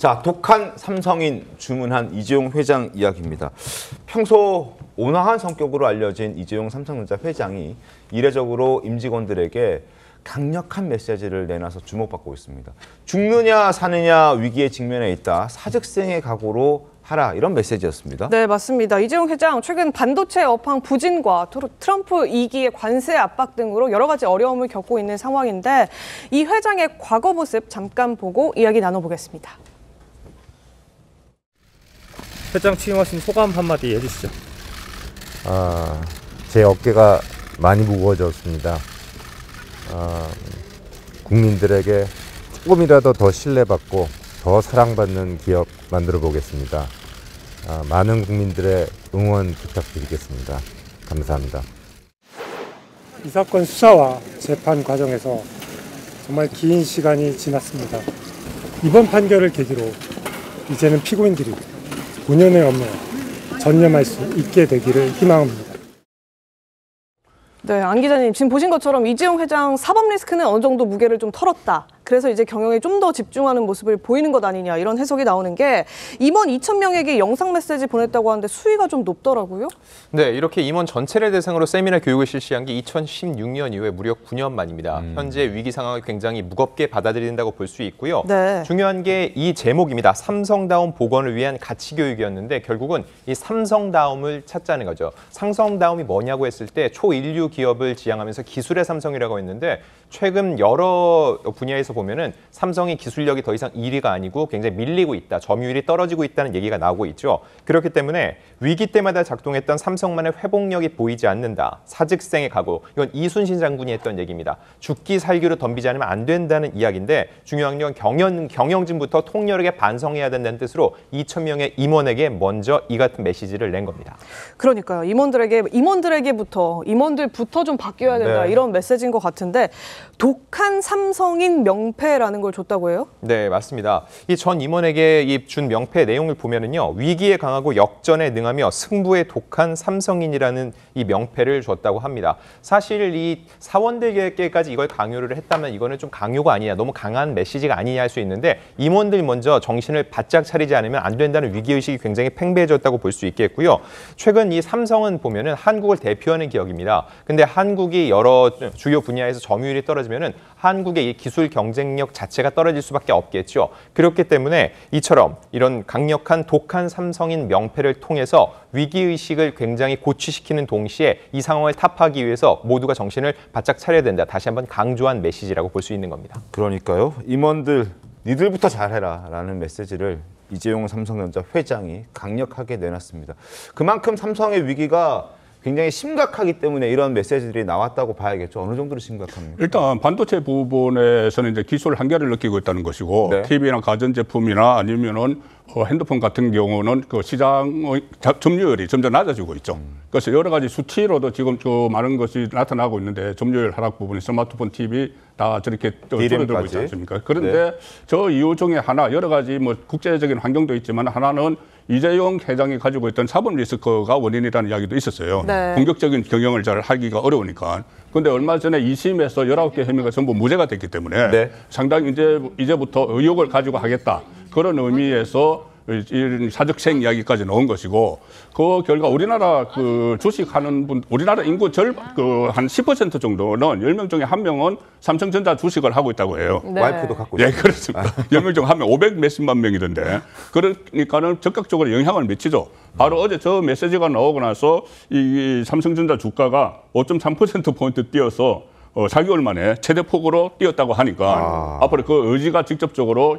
자, 독한 삼성인 주문한 이재용 회장 이야기입니다. 평소 온화한 성격으로 알려진 이재용 삼성전자 회장이 이례적으로 임직원들에게 강력한 메시지를 내놔서 주목받고 있습니다. 죽느냐 사느냐 위기에 직면해 있다. 사직생의 각오로 하라, 이런 메시지였습니다. 네, 맞습니다. 이재용 회장 최근 반도체 업황 부진과 트럼프 2기의 관세 압박 등으로 여러 가지 어려움을 겪고 있는 상황인데 이 회장의 과거 모습 잠깐 보고 이야기 나눠보겠습니다. 회장 취임하신 소감 한마디 해주시죠. 제 어깨가 많이 무거워졌습니다. 국민들에게 조금이라도 더 신뢰받고 더 사랑받는 기업 만들어 보겠습니다. 많은 국민들의 응원 부탁드리겠습니다. 감사합니다. 이 사건 수사와 재판 과정에서 정말 긴 시간이 지났습니다. 이번 판결을 계기로 이제는 피고인들이 본연의 업무에 전념할 수 있게 되기를 희망합니다. 네, 안 기자님, 지금 보신 것처럼 이재용 회장 사법 리스크는 어느 정도 무게를 좀 털었다. 그래서 이제 경영에 좀 더 집중하는 모습을 보이는 것 아니냐, 이런 해석이 나오는 게 임원 2,000명에게 영상 메시지 보냈다고 하는데 수위가 좀 높더라고요. 네, 이렇게 임원 전체를 대상으로 세미나 교육을 실시한 게 2016년 이후에 무려 9년 만입니다. 현재 위기 상황을 굉장히 무겁게 받아들인다고 볼 수 있고요. 네. 중요한 게 이 제목입니다. 삼성다움 복원을 위한 가치 교육이었는데 결국은 이 삼성다움을 찾자는 거죠. 삼성다움이 뭐냐고 했을 때 초인류 기업을 지향하면서 기술의 삼성이라고 했는데 최근 여러 분야에서 보면은 삼성이 기술력이 더 이상 1위가 아니고 굉장히 밀리고 있다, 점유율이 떨어지고 있다는 얘기가 나오고 있죠. 그렇기 때문에 위기 때마다 작동했던 삼성만의 회복력이 보이지 않는다. 사직생의 각오. 이건 이순신 장군이 했던 얘기입니다. 죽기 살기로 덤비지 않으면 안 된다는 이야기인데 중요한 건 경영진부터 통렬하게 반성해야 된다는 뜻으로 2,000명의 임원에게 먼저 이 같은 메시지를 낸 겁니다. 그러니까요. 임원들부터 좀 바뀌어야 된다. 네. 이런 메시지인 것 같은데 독한 삼성인 명패라는 걸 줬다고 해요? 네, 맞습니다. 이 전 임원에게 준 명패 내용을 보면은요, 위기에 강하고 역전에 능하며 승부에 독한 삼성인이라는 이 명패를 줬다고 합니다. 사실 이 사원들에게까지 이걸 강요를 했다면 이거는 좀 강요가 아니냐, 너무 강한 메시지가 아니냐 할 수 있는데 임원들 먼저 정신을 바짝 차리지 않으면 안 된다는 위기의식이 굉장히 팽배해졌다고 볼 수 있겠고요. 최근 이 삼성은 보면은 한국을 대표하는 기업입니다. 근데 한국이 여러 주요 분야에서 점유율이 떨어지면은 한국의 이 기술 경쟁력 자체가 떨어질 수밖에 없겠죠. 그렇기 때문에 이처럼 이런 강력한 독한 삼성인 명패를 통해서 위기의식을 굉장히 고취시키는 동시에 이 상황을 타파하기 위해서 모두가 정신을 바짝 차려야 된다. 다시 한번 강조한 메시지라고 볼 수 있는 겁니다. 그러니까요. 임원들, 니들부터 잘해라 라는 메시지를 이재용 삼성전자 회장이 강력하게 내놨습니다. 그만큼 삼성의 위기가 굉장히 심각하기 때문에 이런 메시지들이 나왔다고 봐야겠죠. 어느 정도로 심각합니까? 일단 반도체 부분에서는 이제 기술 한계를 느끼고 있다는 것이고, 네. TV나 가전제품이나 아니면은 핸드폰 같은 경우는 그 시장의 점유율이 점점 낮아지고 있죠. 그래서 여러 가지 수치로도 지금 많은 것이 나타나고 있는데 점유율 하락 부분이 스마트폰, TV 다 저렇게 줄어들고 있지 않습니까? 그런데 네. 저 이유 중에 하나, 여러 가지 뭐 국제적인 환경도 있지만 하나는 이재용 회장이 가지고 있던 사법 리스크가 원인이라는 이야기도 있었어요. 네. 공격적인 경영을 잘 하기가 어려우니까. 그런데 얼마 전에 2심에서 19개 혐의가 전부 무죄가 됐기 때문에 네. 상당히 이제부터 의혹을 가지고 하겠다. 그런 의미에서 이런 사직생 이야기까지 넣은 것이고, 그 결과 우리나라 그 주식하는 분, 우리나라 인구 한 10% 정도는 10명 중에 1명은 삼성전자 주식을 하고 있다고 해요. 네. 와이프도 갖고 있어요. 네, 그렇습니다. 10명 중 1명, 500 몇십만 명이던데. 그러니까는 적극적으로 영향을 미치죠. 바로 어제 저 메시지가 나오고 나서 이 삼성전자 주가가 5.3%포인트 뛰어서 4개월 만에 최대폭으로 뛰었다고 하니까 앞으로 그 의지가 직접적으로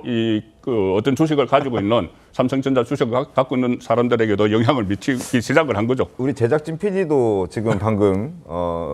그 어떤 주식을 가지고 있는 삼성전자 주식을 갖고 있는 사람들에게도 영향을 미치기 시작을 한 거죠. 우리 제작진 PD도 지금 방금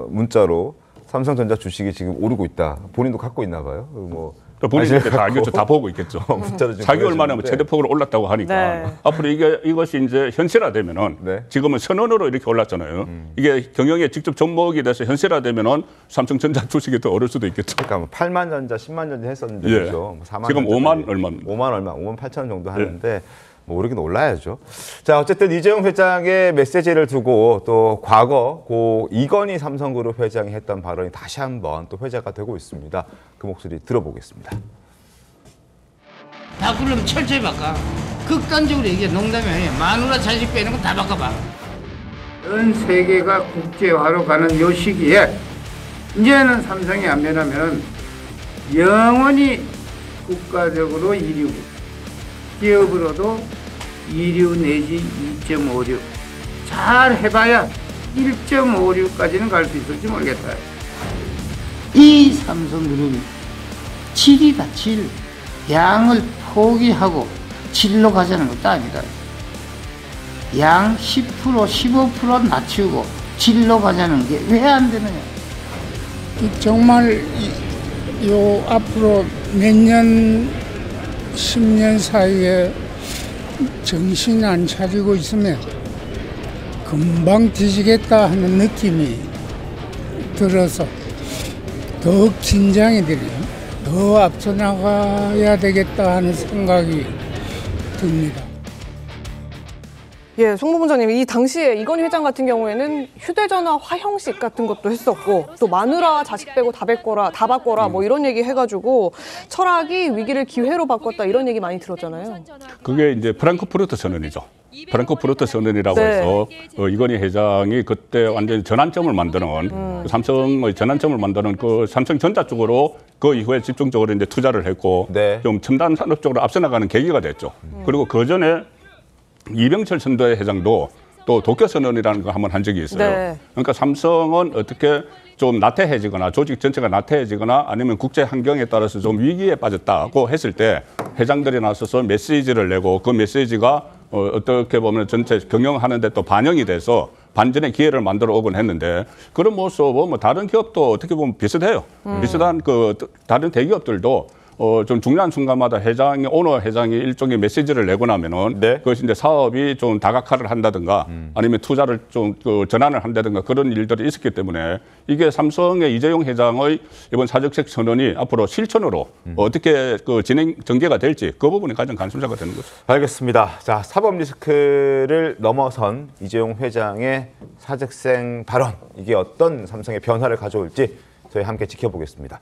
문자로 삼성전자 주식이 지금 오르고 있다. 본인도 갖고 있나 봐요. 뭐 본인들 다 알겠죠. 다 보고 있겠죠. 문자로 지금 4개월 만에 보내주는데. 최대폭으로 올랐다고 하니까 네. 앞으로 이것이 이제 현실화되면은 네. 지금은 선언으로 이렇게 올랐잖아요. 이게 경영에 직접 접목이 돼서 현실화되면은 삼성전자 주식이 더 오를 수도 있겠죠. 그러니까 뭐 8만 전자, 10만 전자 했었는데 예. 그렇죠. 뭐 4만 지금 전자까지. 5만 얼마입니다. 5만 8천 원 정도 하는데 뭐 오르긴 올라야죠. 자, 어쨌든 이재용 회장의 메시지를 두고 또 과거 고 이건희 삼성그룹 회장이 했던 발언이 다시 한번 또 회자가 되고 있습니다. 그 목소리 들어보겠습니다. 바꾸려면 철저히 바꿔. 극단적으로 얘기해. 농담이 아니야. 마누라 자식 빼는 거 다 바꿔봐. 전 세계가 국제화로 가는 요 시기에 이제는 삼성이 안 변하면 영원히 국가적으로 2류, 기업으로도 2류 내지 2.5류. 잘 해봐야 1.5류까지는 갈 수 있을지 모르겠다. 이 삼성그룹이 질이다, 질. 양을 포기하고 질로 가자는 것도 아니다. 양 10%, 15% 낮추고 질로 가자는 게 왜 안 되느냐. 정말 요 앞으로 몇 년, 10년 사이에 정신 안 차리고 있으면 금방 뒤지겠다 하는 느낌이 들어서 더욱 긴장이 되네요. 더 앞서 나가야 되겠다 하는 생각이 듭니다. 예, 송 부원장님, 이 당시에 이건희 회장 같은 경우에는 휴대전화 화형식 같은 것도 했었고 또 마누라 자식 빼고 다 바꿔라 뭐 이런 얘기 해가지고 철학이 위기를 기회로 바꿨다 이런 얘기 많이 들었잖아요. 그게 이제 프랑크푸르트 선언이죠. 프랑크푸르트 선언이라고 네. 해서 이건희 회장이 그때 완전히 전환점을 만드는 삼성의 전환점을 만드는 그 삼성전자 쪽으로 그 이후에 집중적으로 이제 투자를 했고 네. 좀 첨단 산업 쪽으로 앞서 나가는 계기가 됐죠. 그리고 그 전에 이병철 선도회 회장도 또 도쿄 선언이라는 거 한번 한 적이 있어요. 네. 그러니까 삼성은 어떻게 좀 나태해지거나 조직 전체가 나태해지거나 아니면 국제 환경에 따라서 좀 위기에 빠졌다고 했을 때 회장들이 나서서 메시지를 내고 그 메시지가 어떻게 보면 전체 경영하는 데 또 반영이 돼서 반전의 기회를 만들어 오곤 했는데 그런 모습은 뭐 다른 기업도 어떻게 보면 비슷해요. 비슷한 그 다른 대기업들도 좀 중요한 순간마다 오너 회장이 일종의 메시지를 내고 나면은 네. 그것이 이제 사업이 좀 다각화를 한다든가 아니면 투자를 좀 전환을 한다든가 그런 일들이 있었기 때문에 이게 삼성의 이재용 회장의 이번 사적색 선언이 앞으로 실천으로 어떻게 그 전개가 될지 그 부분이 가장 관심사가 되는 거죠. 알겠습니다. 자, 사법 리스크를 넘어선 이재용 회장의 사직생 발언, 이게 어떤 삼성의 변화를 가져올지 저희 함께 지켜보겠습니다.